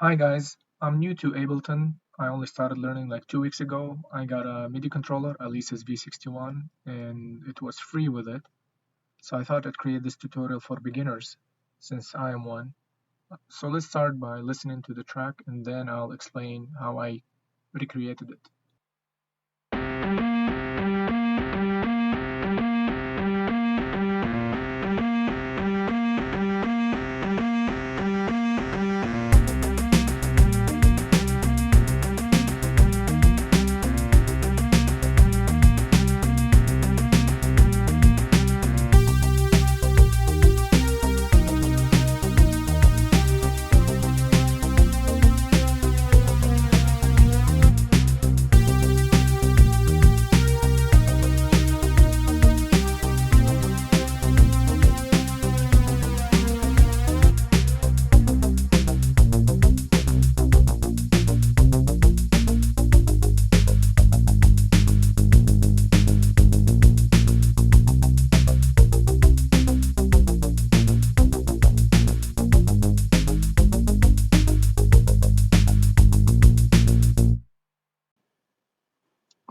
Hi guys, I'm new to Ableton. I only started learning like 2 weeks ago. I got a MIDI controller, Alesis V61, and it was free with it. So I thought I'd create this tutorial for beginners, since I am one. So let's start by listening to the track and then I'll explain how I recreated it.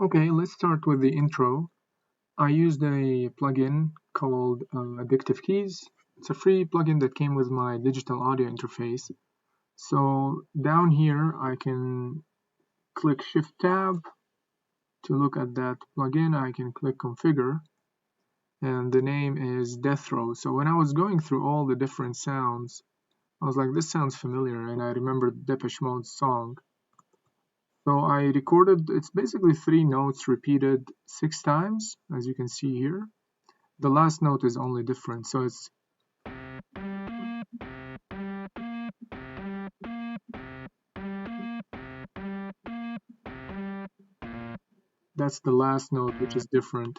Okay, let's start with the intro. I used a plugin called Addictive Keys. It's a free plugin that came with my digital audio interface. So down here I can click Shift Tab to look at that plugin. I can click Configure and the name is Death Row. So when I was going through all the different sounds, I was like, this sounds familiar, and I remembered Depeche Mode's song. So I recorded, it's basically 3 notes repeated 6 times, as you can see here. The last note is only different, so it's that's the last note, which is different,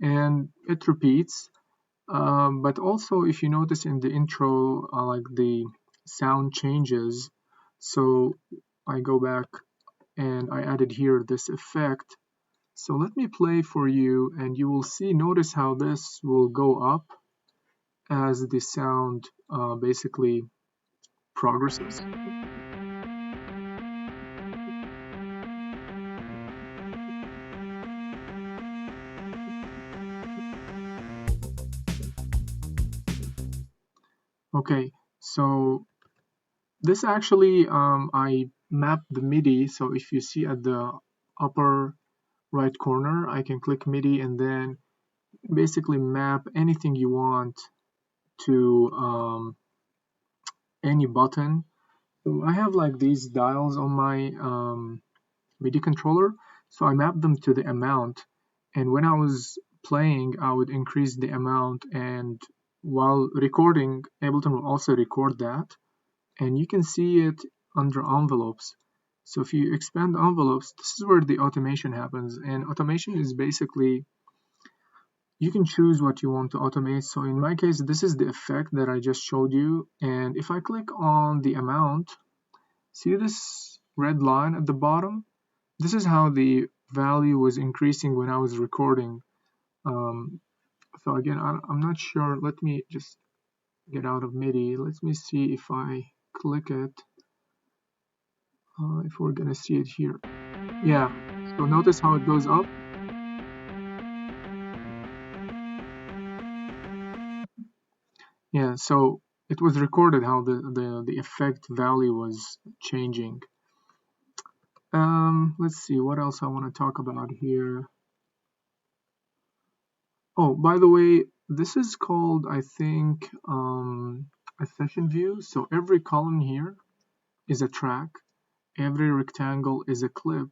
and it repeats. But also, if you notice in the intro, like the sound changes. So I go back and I added here this effect. So let me play for you and you will see, notice how this will go up as the sound basically progresses. Okay, so this actually, I mapped the MIDI. So if you see at the upper right corner, I can click MIDI and then basically map anything you want to any button. So I have like these dials on my MIDI controller, so I mapped them to the amount, and when I was playing I would increase the amount, and while recording Ableton will also record that, and you can see it under envelopes. So if you expand envelopes, this is where the automation happens, and automation is basically you can choose what you want to automate. So in my case, this is the effect that I just showed you, and if I click on the amount, see this red line at the bottom? This is how the value was increasing when I was recording. So again, I'm not sure. Let me just get out of MIDI. Let me see if I click it, if we're gonna see it here. Yeah, so notice how it goes up. Yeah, so it was recorded how the effect value was changing. Let's see what else I want to talk about here. Oh, by the way, this is called, I think, a session view. So every column here is a track, every rectangle is a clip,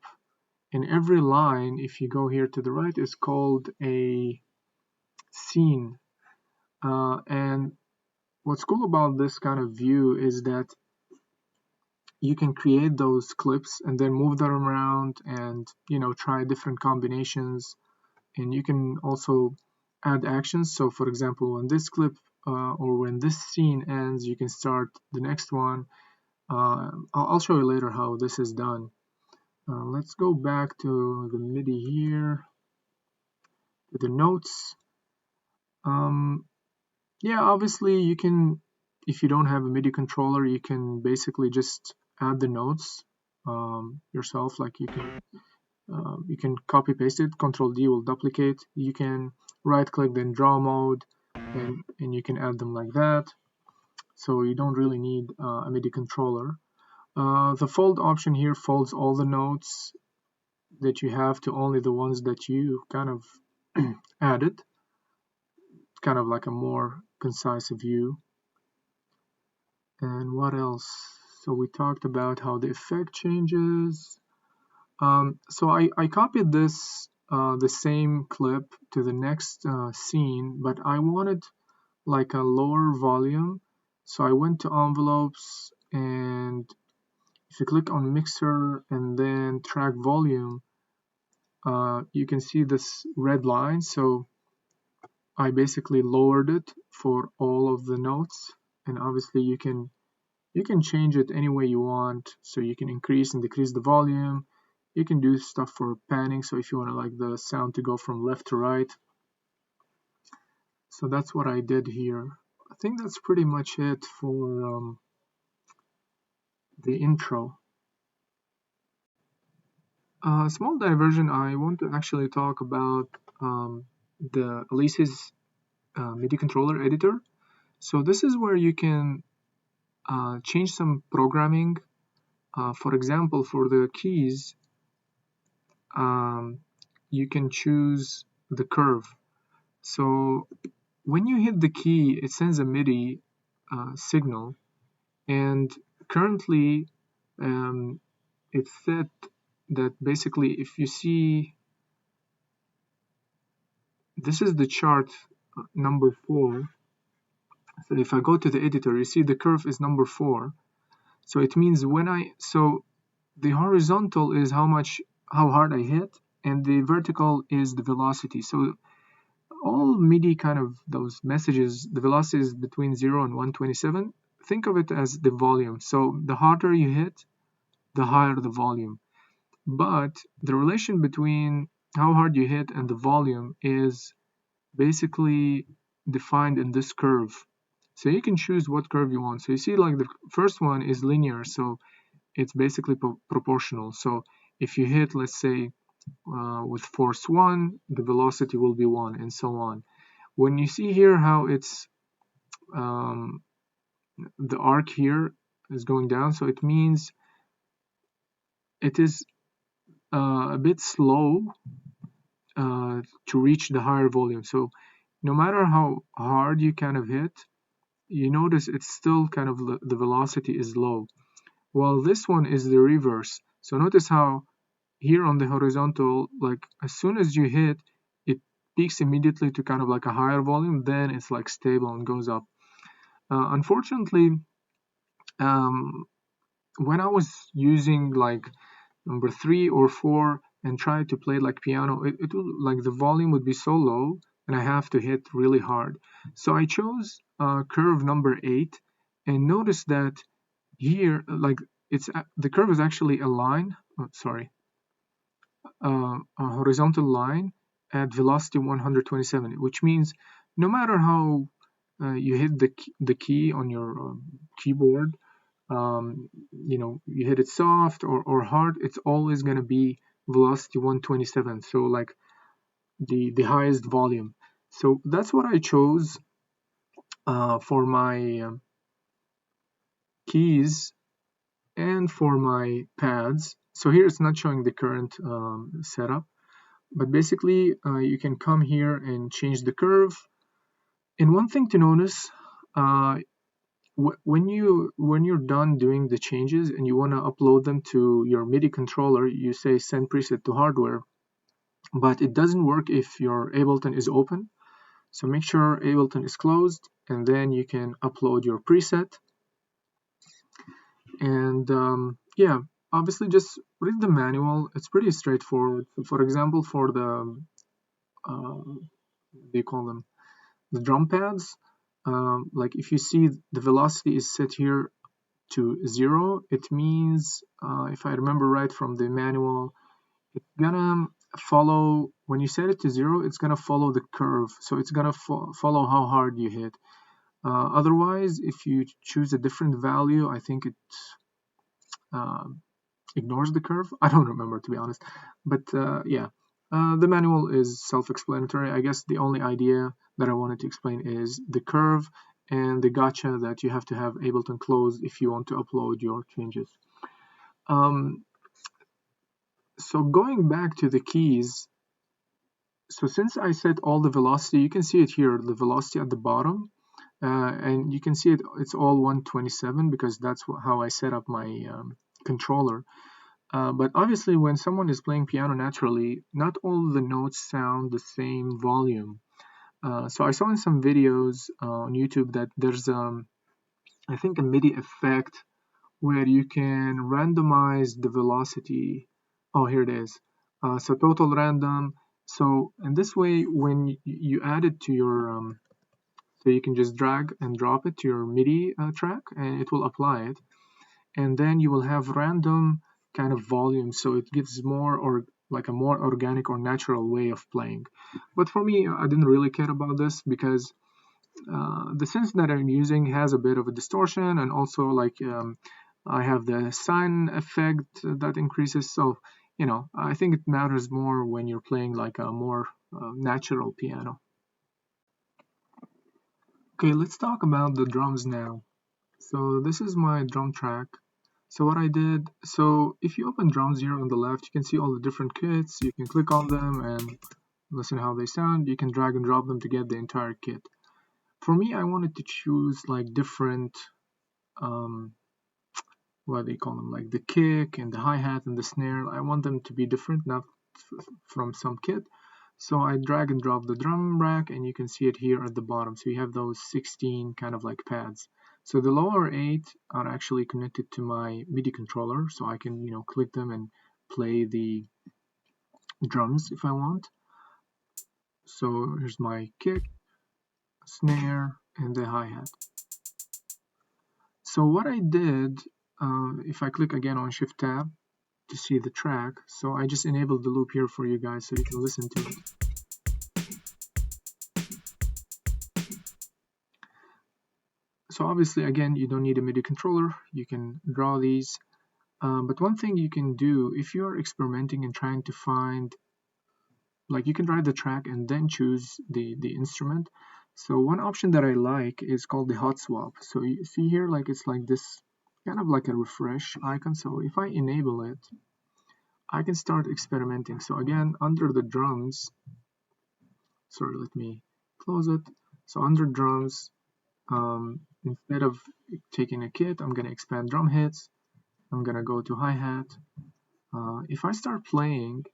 and every line, if you go here to the right, is called a scene. And what's cool about this kind of view is that you can create those clips and then move them around and try different combinations, and you can also add actions. So for example, when this clip or when this scene ends, you can start the next one. I'll show you later how this is done. Let's go back to the MIDI here, to the notes. Yeah, obviously you can, if you don't have a MIDI controller, you can basically just add the notes yourself. Like you can copy paste it. Control D will duplicate. You can right click, then draw mode, and you can add them like that. So you don't really need a MIDI controller. The fold option here folds all the notes that you have to only the ones that you kind of added. Kind of like a more concise view. And what else? So we talked about how the effect changes. So I copied this the same clip to the next scene, but I wanted like a lower volume. So I went to envelopes, and if you click on mixer and then track volume, you can see this red line. So I basically lowered it for all of the notes, and obviously you can change it any way you want. So you can increase and decrease the volume. You can do stuff for panning, so if you want to like the sound to go from left to right. So that's what I did here. I think that's pretty much it for the intro. Small diversion, I want to actually talk about the Alesis MIDI controller editor. So this is where you can change some programming. For example, for the keys, you can choose the curve. So when you hit the key, it sends a MIDI signal, and currently it's set that basically if you see, this is the chart number 4. So if I go to the editor, you see the curve is number 4. So it means so the horizontal is how hard I hit, and the vertical is the velocity. So all MIDI kind of those messages, the velocity is between 0 and 127. Think of it as the volume. So the harder you hit, the higher the volume. But the relation between how hard you hit and the volume is basically defined in this curve. So you can choose what curve you want. So you see like the first one is linear, so it's basically proportional. So if you hit, let's say, with force 1, the velocity will be 1, and so on. When you see here how it's the arc here is going down, so it means it is a bit slow to reach the higher volume. So no matter how hard you kind of hit, you notice it's still kind of the velocity is low. While this one is the reverse. So notice how here on the horizontal, like as soon as you hit, it peaks immediately to kind of like a higher volume, then it's like stable and goes up. Unfortunately, when I was using like number 3 or 4 and try to play like piano, it would like the volume would be so low and I have to hit really hard. So I chose curve number 8, and notice that here like it's the curve is actually a line, a horizontal line at velocity 127, which means no matter how you hit the key on your keyboard, you hit it soft or hard, it's always going to be velocity 127, so like the highest volume. So that's what I chose for my keys and for my pads. So here it's not showing the current setup, but basically you can come here and change the curve. And one thing to notice, when you're done doing the changes and you want to upload them to your MIDI controller, you say send preset to hardware, but it doesn't work if your Ableton is open. So make sure Ableton is closed, and then you can upload your preset. And yeah, obviously just read the manual. It's pretty straightforward. For example, for the they call them the drum pads, like if you see the velocity is set here to 0, it means if I remember right from the manual, it's gonna follow, when you set it to 0, it's gonna follow the curve, so it's gonna follow how hard you hit. Otherwise, if you choose a different value, I think ignores the curve. I don't remember, to be honest, but yeah, the manual is self-explanatory. I guess the only idea that I wanted to explain is the curve and the gotcha that you have to have Ableton closed if you want to upload your changes. So going back to the keys, so since I set all the velocity, you can see it here, the velocity at the bottom, and you can see it's all 127 because that's how I set up my controller. But obviously when someone is playing piano naturally, not all the notes sound the same volume. So I saw in some videos on YouTube that there's I think a MIDI effect where you can randomize the velocity. Oh, here it is. So total random. So in this way, when you add it to your, so you can just drag and drop it to your MIDI track and it will apply it. And then you will have random kind of volume. So it gives more or like a more organic or natural way of playing. But for me, I didn't really care about this because the synth that I'm using has a bit of a distortion, and also like I have the sine effect that increases. So I think it matters more when you're playing like a more natural piano. Okay, let's talk about the drums now. So this is my drum track. So what I did, so if you open drums here on the left, you can see all the different kits. You can click on them and listen how they sound. You can drag and drop them to get the entire kit. For me, I wanted to choose like different, what do you call them, like the kick and the hi-hat and the snare. I want them to be different, not from some kit. So I drag and drop the drum rack, and you can see it here at the bottom. So you have those 16 kind of like pads. So the lower 8 are actually connected to my MIDI controller, so I can click them and play the drums if I want. So here's my kick, snare, and the hi-hat. So what I did, if I click again on Shift Tab to see the track, so I just enabled the loop here for you guys so you can listen to it. So obviously, again, you don't need a MIDI controller. You can draw these. But one thing you can do if you're experimenting and trying to find, like you can drive the track and then choose the instrument. So one option that I like is called the hot swap. So you see here, like it's like this kind of like a refresh icon. So if I enable it, I can start experimenting. So again, under the drums, sorry, let me close it. So under drums, instead of taking a kit, I'm going to expand drum hits. I'm going to go to hi-hat. If I start playing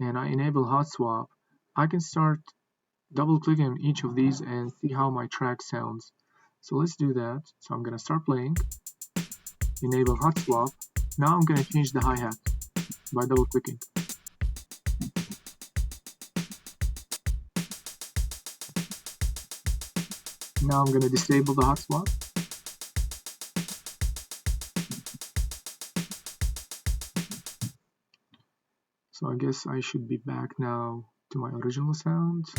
and I enable hot swap, I can start double clicking on each of these and see how my track sounds. So let's do that. So I'm going to start playing, enable hot swap. Now I'm going to change the hi-hat by double clicking. Now I'm going to disable the hot swap. So I guess I should be back now to my original sounds.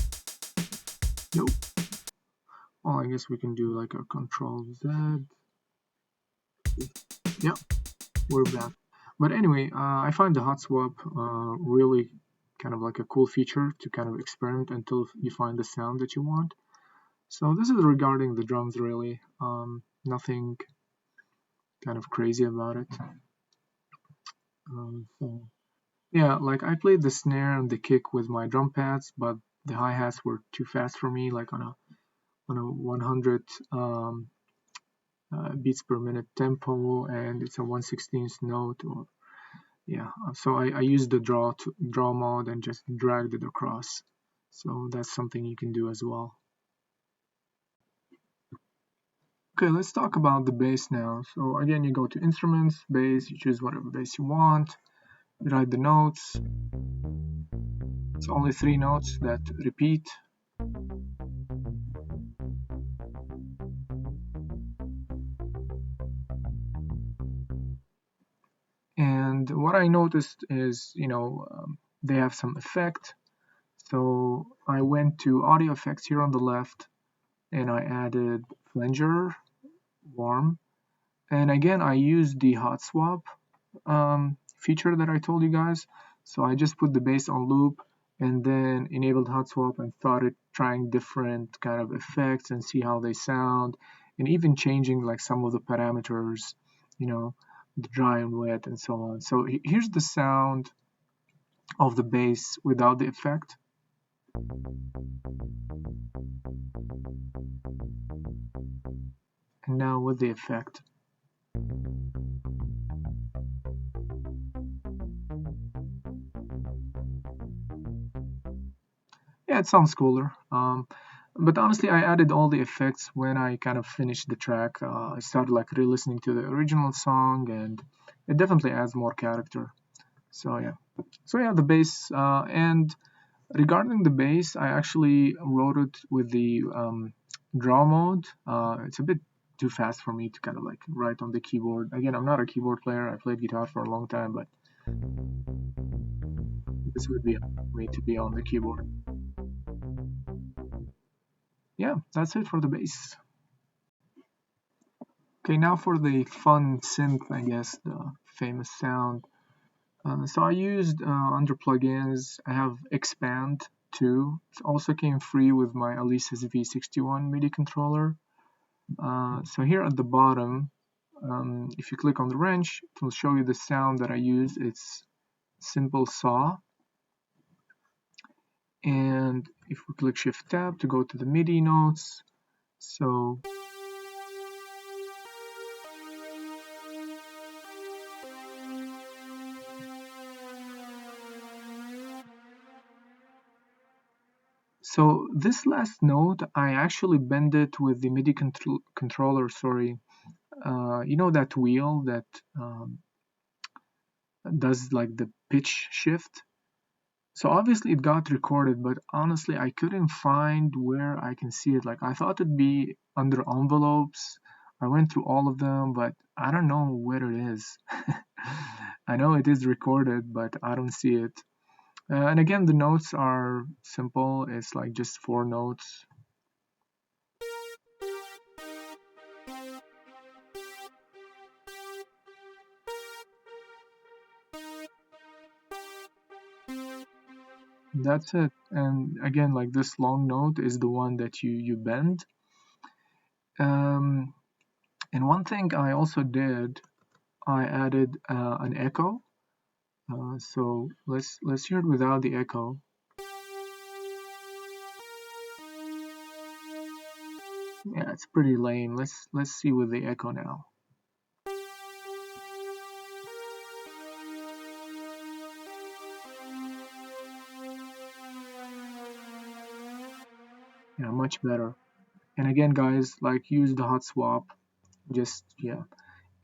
Nope. Well, I guess we can do like a Control Z. Yep, we're back. But anyway, I find the hot swap really kind of like a cool feature to kind of experiment until you find the sound that you want. So this is regarding the drums really. Nothing kind of crazy about it. So yeah, like I played the snare and the kick with my drum pads, but the hi-hats were too fast for me, like on a 100 beats per minute tempo, and it's a 1/16th note. Or yeah, so I used the draw mode and just dragged it across. So that's something you can do as well. Okay, let's talk about the bass now. So again, you go to instruments, bass, you choose whatever bass you want, you write the notes. It's only 3 notes that repeat. And what I noticed is, they have some effect. So I went to audio effects here on the left and I added flanger, warm. And again, I used the hot swap feature that I told you guys. So I just put the bass on loop and then enabled hot swap and started trying different kind of effects and see how they sound, and even changing like some of the parameters, you know, the dry and wet and so on. So here's the sound of the bass without the effect. And now with the effect. Yeah, it sounds cooler. But honestly, I added all the effects when I kind of finished the track. I started like re-listening to the original song, and it definitely adds more character. So yeah, the bass. And regarding the bass, I actually wrote it with the draw mode. It's a bit too fast for me to kind of like write on the keyboard. Again, I'm not a keyboard player. I played guitar for a long time, but this would be me to be on the keyboard. Yeah, that's it for the bass. Okay, now for the fun synth, I guess, the famous sound. So I used under plugins, I have Expand too. It also came free with my Alesis V61 MIDI controller. So here at the bottom, if you click on the wrench, it will show you the sound that I use. It's simple saw. And if we click Shift Tab to go to the MIDI notes, so this last note, I actually bend it with the MIDI controller, sorry. You know that wheel that does like the pitch shift? So obviously it got recorded, but honestly I couldn't find where I can see it. Like I thought it'd be under envelopes. I went through all of them, but I don't know where it is. I know it is recorded, but I don't see it. And again, the notes are simple. It's like just 4 notes. That's it. And again, like this long note is the one that you bend. Um, and one thing I also did, I added an echo. So let's hear it without the echo. Yeah, it's pretty lame. Let's see with the echo now. Yeah, much better. And again, guys, like use the hot swap. Just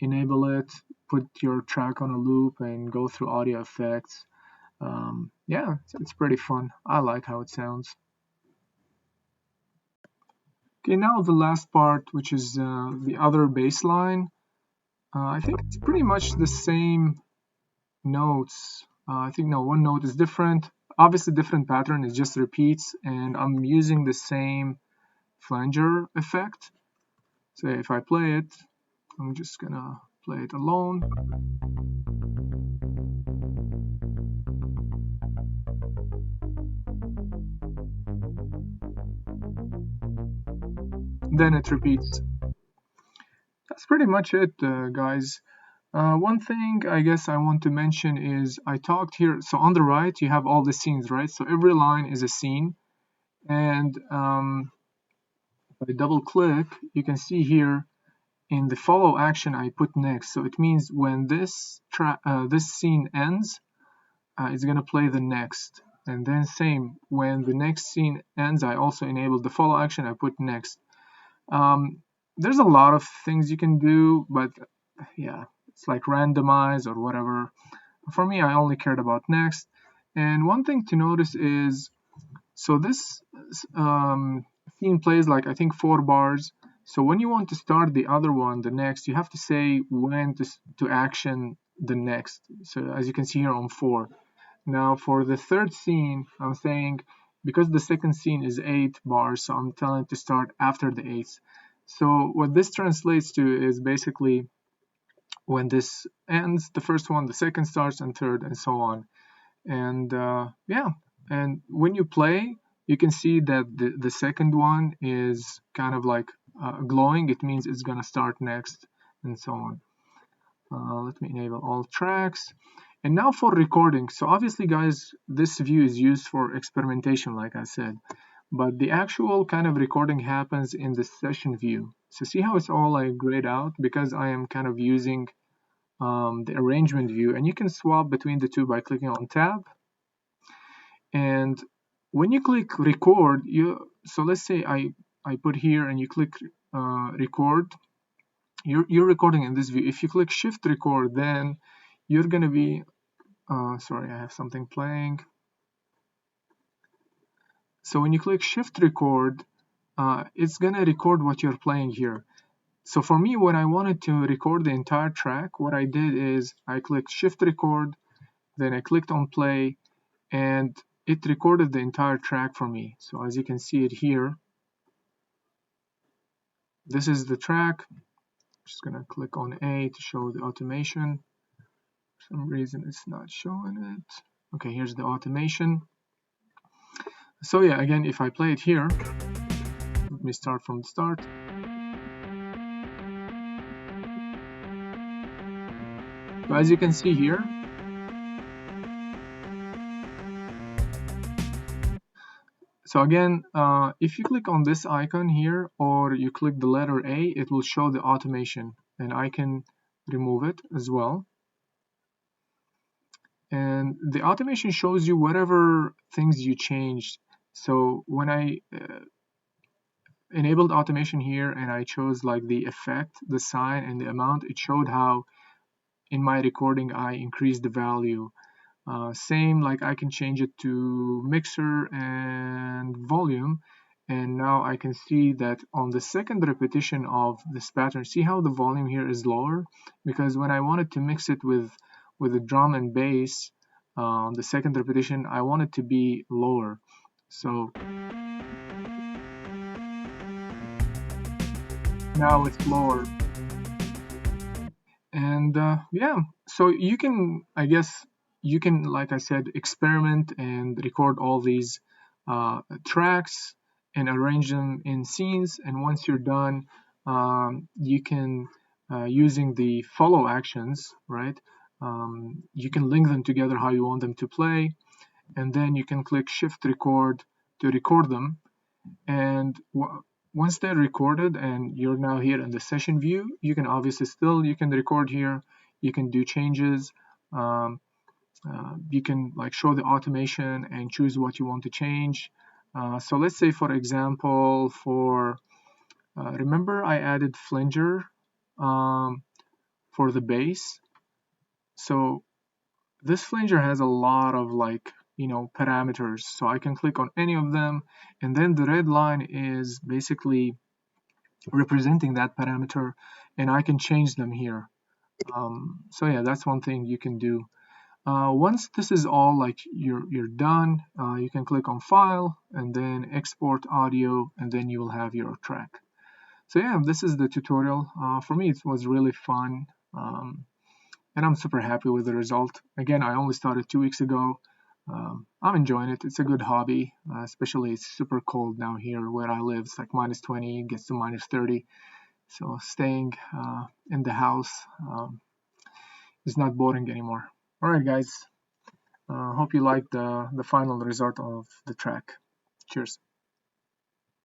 enable it, put your track on a loop, and go through audio effects. Yeah, it's pretty fun. I like how it sounds. Okay, now the last part, which is the other bass line. I think it's pretty much the same notes. I think no, one note is different. Obviously, different pattern. It just repeats, and I'm using the same flanger effect. So if I play it, I'm just gonna play it alone. Then it repeats. That's pretty much it, guys. One thing I guess I want to mention is I talked here. So on the right, you have all the scenes, right? So every line is a scene. And if I double click, you can see here in the follow action I put next. So it means when this scene ends, it's gonna play the next. And then same, when the next scene ends, I also enabled the follow action, I put next. There's a lot of things you can do, but yeah, it's like randomize or whatever. For me, I only cared about next. And one thing to notice is, so this theme plays like I think 4 bars. So when you want to start the other one, the next, you have to say when to action the next. So as you can see here on 4. Now for the third scene, I'm saying because the second scene is 8 bars, so I'm telling it to start after the 8th. So what this translates to is basically when this ends, the first one, the second starts, and third, and so on. And yeah, and when you play, you can see that the second one is kind of like glowing. It means it's gonna start next, and so on. Let me enable all tracks. And now for recording. So obviously, guys, this view is used for experimentation, like I said, but the actual kind of recording happens in the session view. So see how it's all like grayed out, because I am kind of using the arrangement view, and you can swap between the two by clicking on tab. And when you click record, so let's say I put here and you click record, you're recording in this view. If you click shift record, then you're gonna be sorry, I have something playing. So when you click shift record, it's gonna record what you're playing here. So for me, when I wanted to record the entire track, what I did is I clicked shift record, then I clicked on play, and it recorded the entire track for me. So as you can see it here, this is the track. I'm just gonna click on A to show the automation. For some reason it's not showing it. Okay, here's the automation. So yeah, again, if I play it here, let me start from the start. So as you can see here, so again, if you click on this icon here, or you click the letter A, it will show the automation, and I can remove it as well. And the automation shows you whatever things you changed. So when I enabled automation here and I chose like the effect, the sign, and the amount, it showed how in my recording I increased the value. Same, like I can change it to mixer and volume, and now I can see that on the second repetition of this pattern, see how the volume here is lower? Because when I wanted to mix it with the drum and bass, the second repetition, I want it to be lower. So now it's lower. And yeah, so you can, I guess, you can, like I said, experiment and record all these tracks and arrange them in scenes. And once you're done, you can, using the follow actions, right? You can link them together how you want them to play, and then you can click shift record to record them. And once they're recorded and you're now here in the session view, you can obviously still, you can record here, you can do changes, you can like show the automation and choose what you want to change. So let's say, for example, for remember I added flinger for the bass. So this flinger has a lot of like, parameters, so I can click on any of them, and then the red line is basically representing that parameter, and I can change them here. So yeah, that's one thing you can do. Once this is all like you're done, you can click on file and then export audio, and then you will have your track. So yeah, this is the tutorial. For me, it was really fun, and I'm super happy with the result. Again, I only started 2 weeks ago. I'm enjoying it. It's a good hobby, especially it's super cold now here where I live. It's like -20, gets to -30. So staying in the house is not boring anymore. All right, guys. Hope you liked the final result of the track. Cheers.